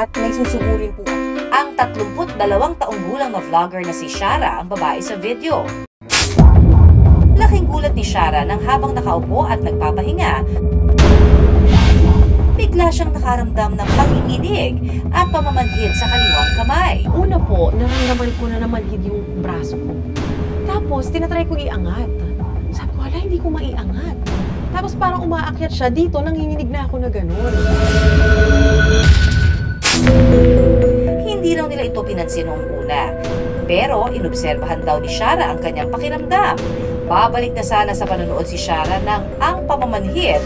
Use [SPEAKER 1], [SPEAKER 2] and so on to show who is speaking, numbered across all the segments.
[SPEAKER 1] at may susugurin po.
[SPEAKER 2] Ang 32 taong gulang na vlogger na si Shara ang babae sa video. Laking gulat ni Shara nang habang nakaupo at nagpapahinga, bigla siyang nakaramdam ng panginginig at pamamanhid sa kaliwang kamay.
[SPEAKER 1] Una po, naramdaman ko na namanhid yung braso ko. Tapos, tinatry ko iangat. Sabi ko, wala, hindi ko maiangat. Tapos parang umaakyat siya dito, nanginginig na ako na gano'n.
[SPEAKER 2] Hindi raw nila ito pinansin noong una. Pero inobserbahan daw ni Shara ang kanyang pakiramdam. Babalik na sana sa panonood si Shara nang ang pamamanhid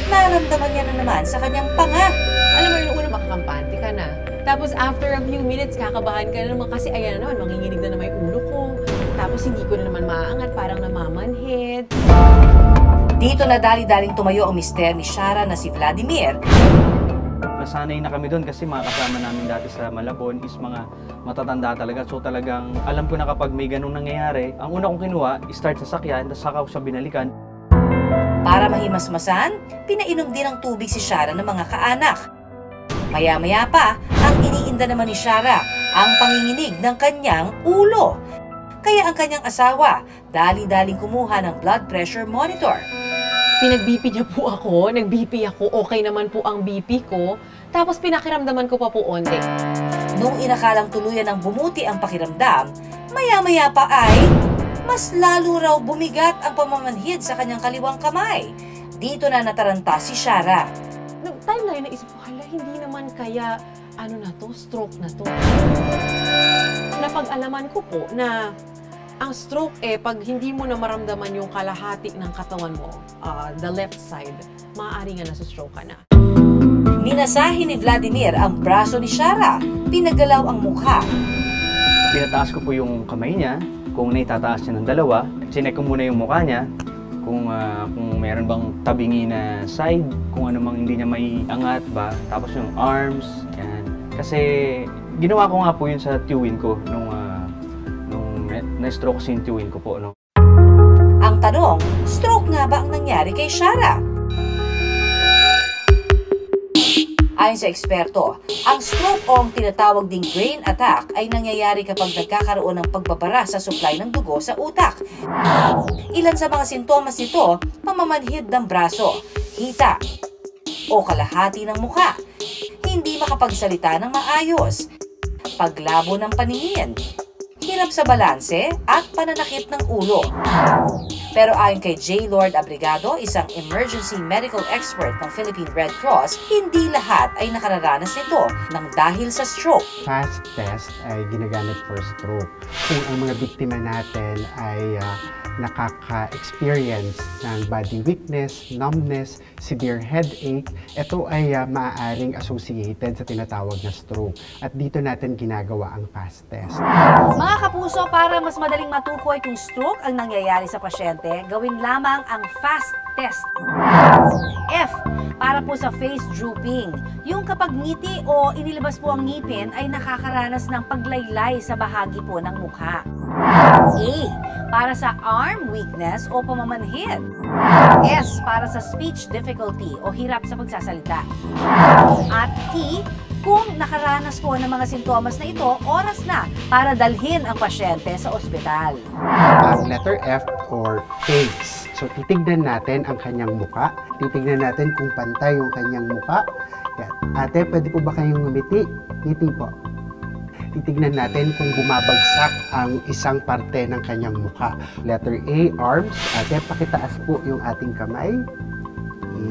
[SPEAKER 2] naramdaman niya na naman sa kanyang panga.
[SPEAKER 1] Alam mo, yung una makakampante ka na. Tapos after a few minutes, kakabahan ka na naman kasi ayan na naman, manginginig na naman yung ulo ko. Tapos hindi ko na naman maaangat, parang namamanhid.
[SPEAKER 2] Dito na dali-daling tumayo ang mister ni Shara na si Vladimir.
[SPEAKER 3] Nasanay na kami doon kasi mga kasama namin dati sa Malabon is mga matatanda talaga. So talagang alam ko na kapag may ganung nangyayari, ang una kong kinuha, start sa sakyan, tapos saka ko siya binalikan.
[SPEAKER 2] Para mahimasmasan, pinainom din ng tubig si Shara ng mga kaanak. Maya-maya pa, ang iniinda naman ni Shara ang panginginig ng kanyang ulo. Kaya ang kanyang asawa, dali-daling kumuha ng blood pressure monitor.
[SPEAKER 1] Pinag-BP niya po ako, nag-BP ako, okay naman po ang BP ko. Tapos pinakiramdaman ko pa po onte.
[SPEAKER 2] Nung inakalang tuluyan ng bumuti ang pakiramdam, maya-maya pa ay mas lalo raw bumigat ang pamamanhid sa kanyang kaliwang kamay. Dito na nataranta si Shara.
[SPEAKER 1] Nag-timeline na isip ko, hala, hindi naman kaya, ano na to, stroke na to. Napag-alaman ko po na ang stroke pag hindi mo na maramdaman yung kalahati ng katawan mo, the left side, maaari nga nasa-stroke ka na.
[SPEAKER 2] Minasahin ni Vladimir ang braso ni Shara, pinagalaw ang mukha.
[SPEAKER 3] Pinataas ko po yung kamay niya, kung naitataas niya ng dalawa. Chinek ko muna yung mukha niya, kung meron bang tabingi na side, kung ano mang hindi niya may angat ba. Tapos yung arms, yan. Kasi ginawa ko nga po yun sa tiyuhin ko nung na-stroke yung tiyuhin ko po. No?
[SPEAKER 2] Ang tanong, stroke nga ba ang nangyari kay Shara? Ayon sa eksperto, ang stroke o ang tinatawag ding brain attack ay nangyayari kapag nagkakaroon ng pagbabara sa supply ng dugo sa utak. Ilan sa mga sintomas nito, pamamanhid ng braso, hita, o kalahati ng mukha, hindi makapagsalita ng maayos, paglabo ng paningin, hirap sa balanse at pananakit ng ulo. Pero ayon kay J. Lord Abrigado, isang emergency medical expert ng Philippine Red Cross, hindi lahat ay nakararanas nito nang dahil sa stroke.
[SPEAKER 4] Fast test ay ginagamit for stroke. Kung ang mga biktima natin ay nakaka-experience ng body weakness, numbness, severe headache, ito ay maaaring associated sa tinatawag na stroke. At dito natin ginagawa ang fast test.
[SPEAKER 2] Mga kapuso, para mas madaling matukoy kung stroke ang nangyayari sa pasyente, gawin lamang ang fast test. F, para po sa face drooping. Yung kapag ngiti o inilabas po ang ngipin ay nakakaranas ng paglaylay sa bahagi po ng mukha. A, para sa arm weakness o pamamanhid. S, para sa speech difficulty o hirap sa pagsasalita. At T, kung nakaranas po ng mga sintomas na ito, oras na para dalhin ang pasyente sa ospital.
[SPEAKER 4] Ang letter F or face. So titignan natin ang kanyang muka. Titignan natin kung pantay yung kanyang muka. Yan. Ate, pwede po ba kayong ngumiti? Ngiti po. Titignan natin kung bumabagsak ang isang parte ng kanyang mukha. Letter A, arms. Ate, pakitaas po yung ating kamay.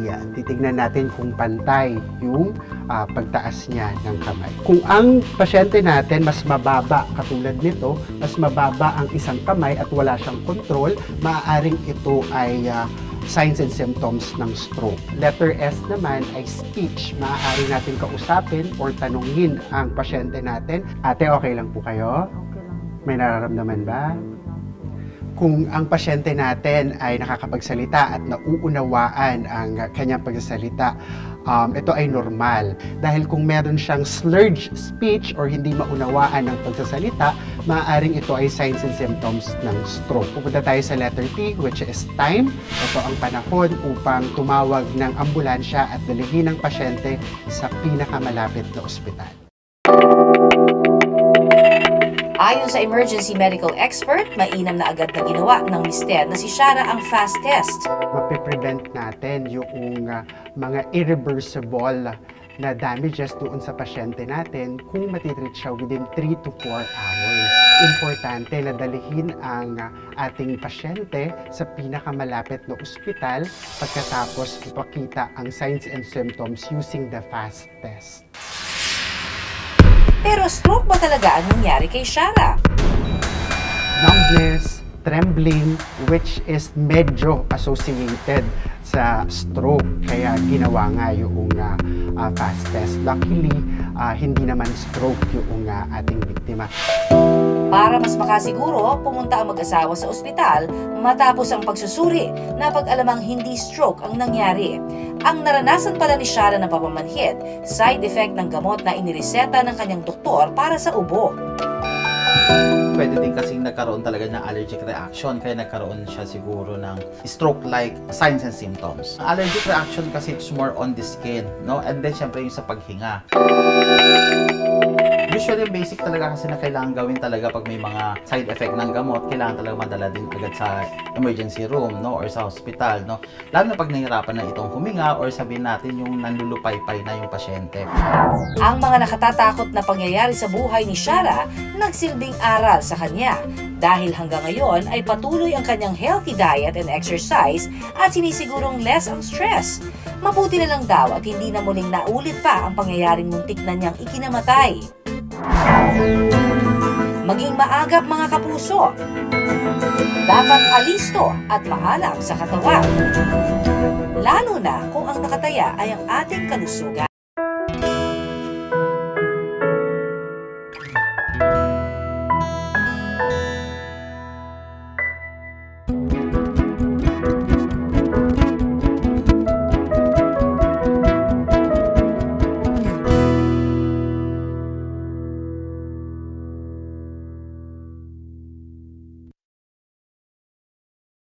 [SPEAKER 4] Yan. Titignan natin kung pantay yung pagtaas niya ng kamay. Kung ang pasyente natin mas mababa, katulad nito, mas mababa ang isang kamay at wala siyang control, maaaring ito ay signs and symptoms ng stroke. Letter S naman ay speech. Maaari natin kausapin or tanungin ang pasyente natin. Ate, okay lang po kayo?
[SPEAKER 2] Okay lang.
[SPEAKER 4] May nararamdaman ba? Kung ang pasyente natin ay nakakapagsalita at nauunawaan ang kanyang pagsasalita, ito ay normal. Dahil kung meron siyang slurred speech or hindi maunawaan ng pagsasalita, maaaring ito ay signs and symptoms ng stroke. Pupunta tayo sa letter T, which is time. Ito ang panahon upang tumawag ng ambulansya at dalhin ang pasyente sa pinakamalapit na ospital.
[SPEAKER 2] Ayon sa emergency medical expert, mainam na agad na ginawa ng mister na si Shara ang fast test.
[SPEAKER 4] Mapiprevent natin yung mga irreversible na damages doon sa pasyente natin kung matitreat siya within 3 to 4 hours. Importante na dalhin ang ating pasyente sa pinakamalapit na ospital pagkatapos ipakita ang signs and symptoms using the fast test.
[SPEAKER 2] Pero stroke ba talaga ang nangyari kay Shara?
[SPEAKER 4] Numbness, trembling, which is medyo associated sa stroke. Kaya ginawa nga yung fast test. Luckily, hindi naman stroke yung ating biktima.
[SPEAKER 2] Para mas makasiguro, pumunta ang mag-asawa sa ospital matapos ang pagsusuri na pag-alamang hindi stroke ang nangyari. Ang naranasan pala ni Shara na papamanhid, side effect ng gamot na inireseta ng kanyang doktor para sa ubo.
[SPEAKER 5] Pwede din kasing nagkaroon talaga ng allergic reaction, kaya nagkaroon siya siguro ng stroke-like signs and symptoms. Allergic reaction kasi it's more on the skin, no? And then syempre yung sa paghinga. Usually, basic talaga kasi na kailangan gawin talaga pag may mga side effect ng gamot, kailangan talaga madala din agad sa emergency room, no? Or sa hospital, no? Lalo na pag nahihirapan na itong huminga or sabihin natin yung nanlulupay-pay na yung pasyente.
[SPEAKER 2] Ang mga nakatatakot na pangyayari sa buhay ni Shara nagsilbing aral sa kanya dahil hanggang ngayon ay patuloy ang kanyang healthy diet and exercise at sinisigurong less ang stress. Mabuti na lang daw at hindi na muling naulit pa ang pangyayaring muntik na niyang ikinamatay. Maging maagap mga kapuso. Dapat alisto at maalam sa katawan. Lalo na kung ang nakataya ay ang ating kalusugan.